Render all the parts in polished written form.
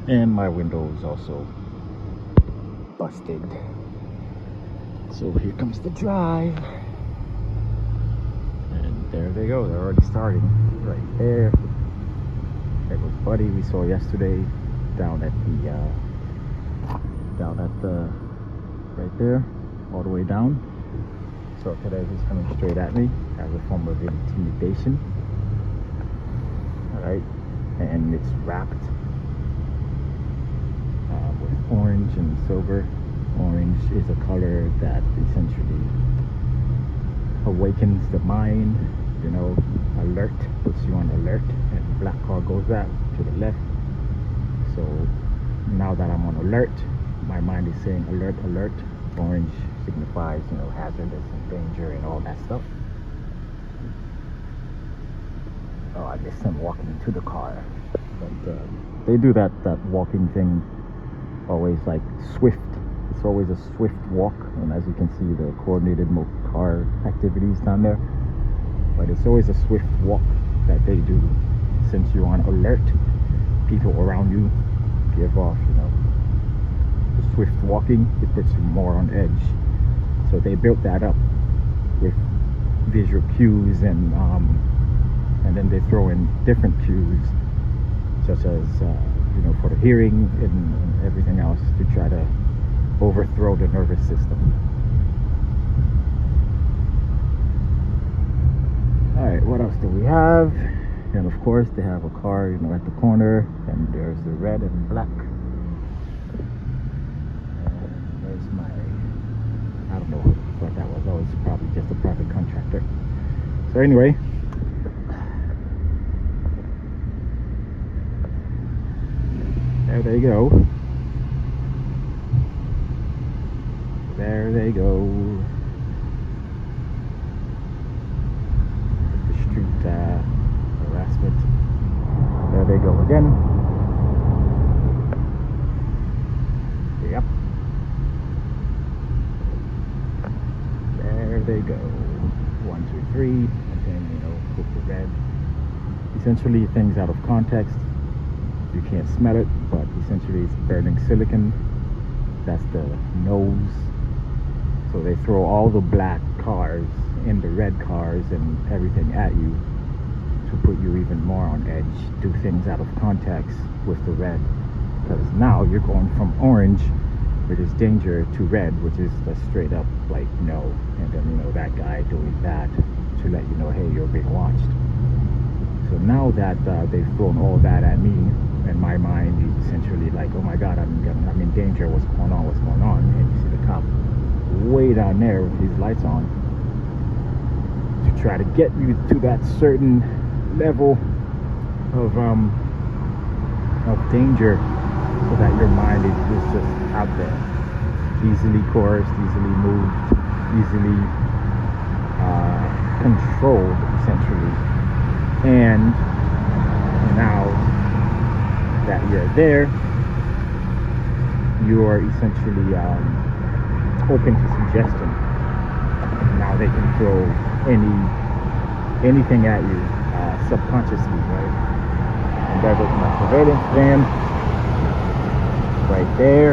and my window is also busted. So here comes the drive, and there they go. They're already starting right there. There goes Buddy, we saw yesterday down at the right there, all the way down. So today he's coming straight at me as a form of intimidation. All right, and it's wrapped with orange and silver. Orange is a color that essentially awakens the mind, you know, alert, puts you on alert, and black car goes that to the left. So now that I'm on alert, my mind is saying alert, alert. Orange signifies, you know, hazardous and danger and all that stuff. Oh, I guess I'm walking into the car, but they do that walking thing always like swift. It's always a swift walk, and as you can see, the coordinated car activities down there. But it's always a swift walk that they do. Since you're on alert, people around you give off, you know, the swift walking. It puts you more on edge. So they built that up with visual cues, and then they throw in different cues, such as you know, for the hearing and everything else, to try to overthrow the nervous system. All right, what else do we have? And of course, they have a car, you know, at the corner, and there's the red and black. And there's my, I don't know what that was. Oh, it's probably just a private contractor. So anyway, there they go. There they go. The street harassment. There they go again. Yep. There they go. 1, 2, 3. And then, you know, hook the red. Essentially, things out of context. You can't smell it, but essentially it's burning silicon. That's the nose. So they throw all the black cars in the red cars and everything at you to put you even more on edge. Do things out of context with the red, because now you're going from orange, which is danger, to red, which is the straight up like no. And then, you know, that guy doing that to let you know, hey, you're being watched. So now that they've thrown all that at me, and my mind is essentially like, oh my god, I'm in danger, what's going on, and you see the cop way down there with his lights on to try to get you to that certain level of danger, so that your mind is just out there, easily coerced, easily moved, easily controlled, essentially. And now that you're there, you are essentially open to suggestion. Now they can throw anything at you subconsciously, right? And there goes my surveillance van right there.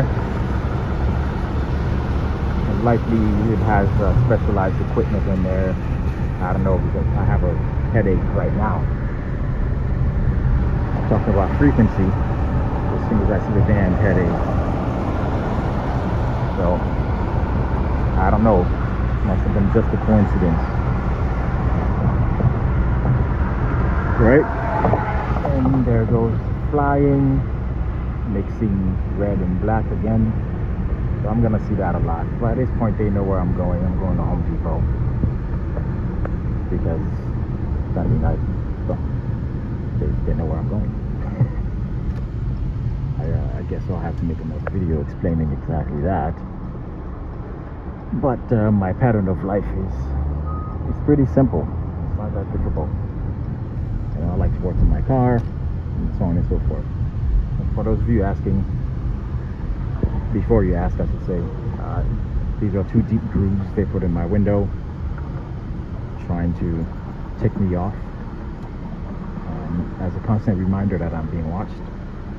And likely it has specialized equipment in there. I don't know, because I have a headache right now. I'm talking about frequency. As soon as I see the damn headache. So I don't know. Must have been just a coincidence. Right? And there goes flying, mixing red and black again. So I'm gonna see that a lot. But at this point they know where I'm going. I'm going to Home Depot. Because I mean, they know where I'm going. I guess I'll have to make another video explaining exactly that. But my pattern of life is pretty simple. It's not that difficult. You know, I like to work in my car, and so on and so forth. And for those of you asking, before you ask, I should say, these are 2 deep grooves they put in my window, trying to tick me off, as a constant reminder that I'm being watched.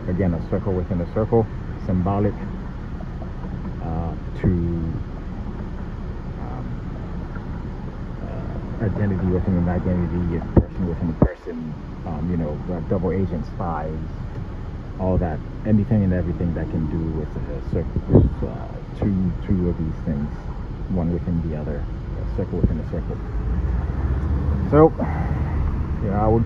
Again, a circle within a circle, symbolic to identity within an identity, a person within a person, you know, double agent spies, all that, anything and everything that can do with a circle, with two of these things, one within the other, a circle within a circle. So, yeah, I would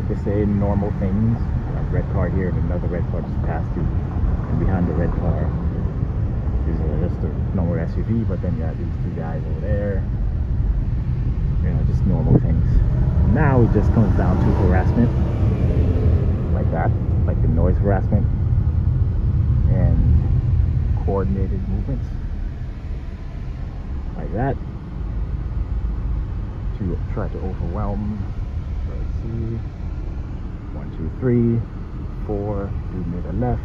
just say normal things. A red car here and another red car just passed through, and behind the red car is just a normal SUV, but then you have these two guys over there. You know, just normal things. Now it just comes down to harassment, like that, like the noise harassment and coordinated movements, like that, to try to overwhelm. Let's see, 1, 2, 3, 4, do near the left.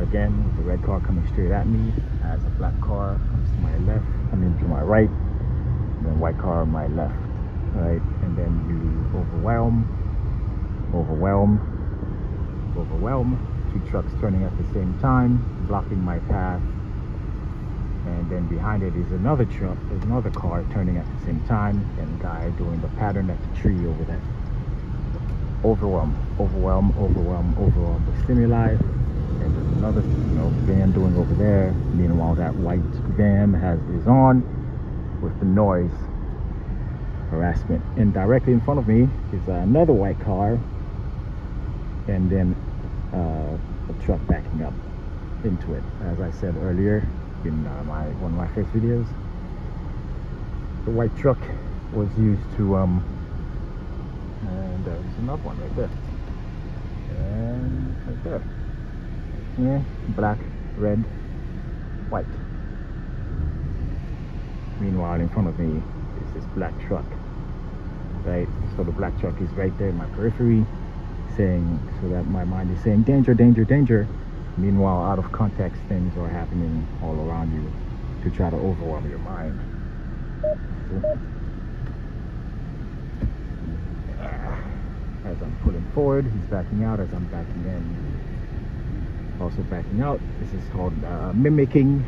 Again, the red car coming straight at me as a black car comes to my left, I mean to my right. Then white car on my left, right? And then you overwhelm, two trucks turning at the same time, blocking my path. And then behind it is another truck, there's another car turning at the same time, and a guy doing the pattern at the tree over there. Overwhelm with stimuli. And there's another, you know, van doing over there. Meanwhile, that white van is on with the noise harassment, and directly in front of me is another white car, and then a truck backing up into it. As I said earlier in one of my first videos, the white truck was used to and there's another one right there, and right there, yeah, black, red, white. Meanwhile, in front of me is this black truck, right? So the black truck is right there in my periphery, saying, so that my mind is saying, danger, danger, danger. Meanwhile, out of context, things are happening all around you to try to overwhelm your mind. As I'm pulling forward, he's backing out. As I'm backing in, also backing out. This is called mimicking.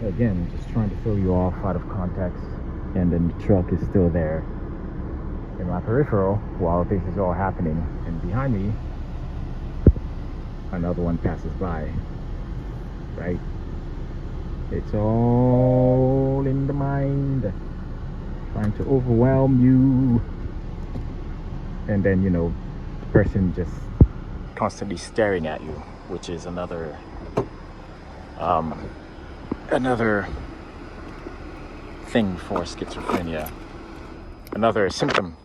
Again, just trying to throw you off out of context, and then the truck is still there in my peripheral while this is all happening, and behind me another one passes by, right? It's all in the mind, trying to overwhelm you, and then, you know, the person just constantly staring at you, which is another thing for schizophrenia, another symptom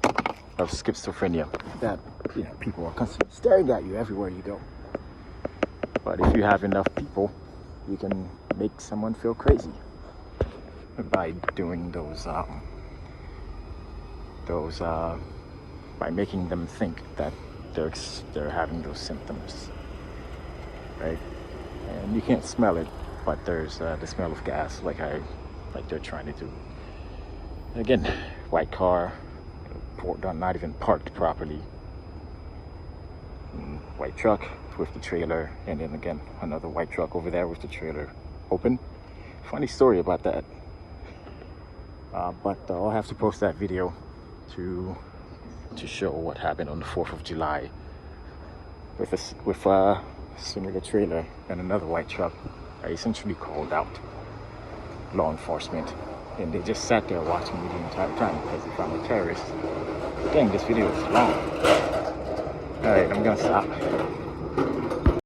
of schizophrenia, that, you know, people are constantly staring at you everywhere you go. But if you have enough people, you can make someone feel crazy by doing by making them think that they're having those symptoms, right? And you can't smell it, but there's the smell of gas, like they're trying to do. Again, white car, not even parked properly. White truck with the trailer, and then again another white truck over there with the trailer open. Funny story about that. But I'll have to post that video to show what happened on the 4th of July with a similar trailer and another white truck. I essentially called out law enforcement, and they just sat there watching me the entire time because they found a terrorist. Dang, this video is long. Alright, I'm gonna stop.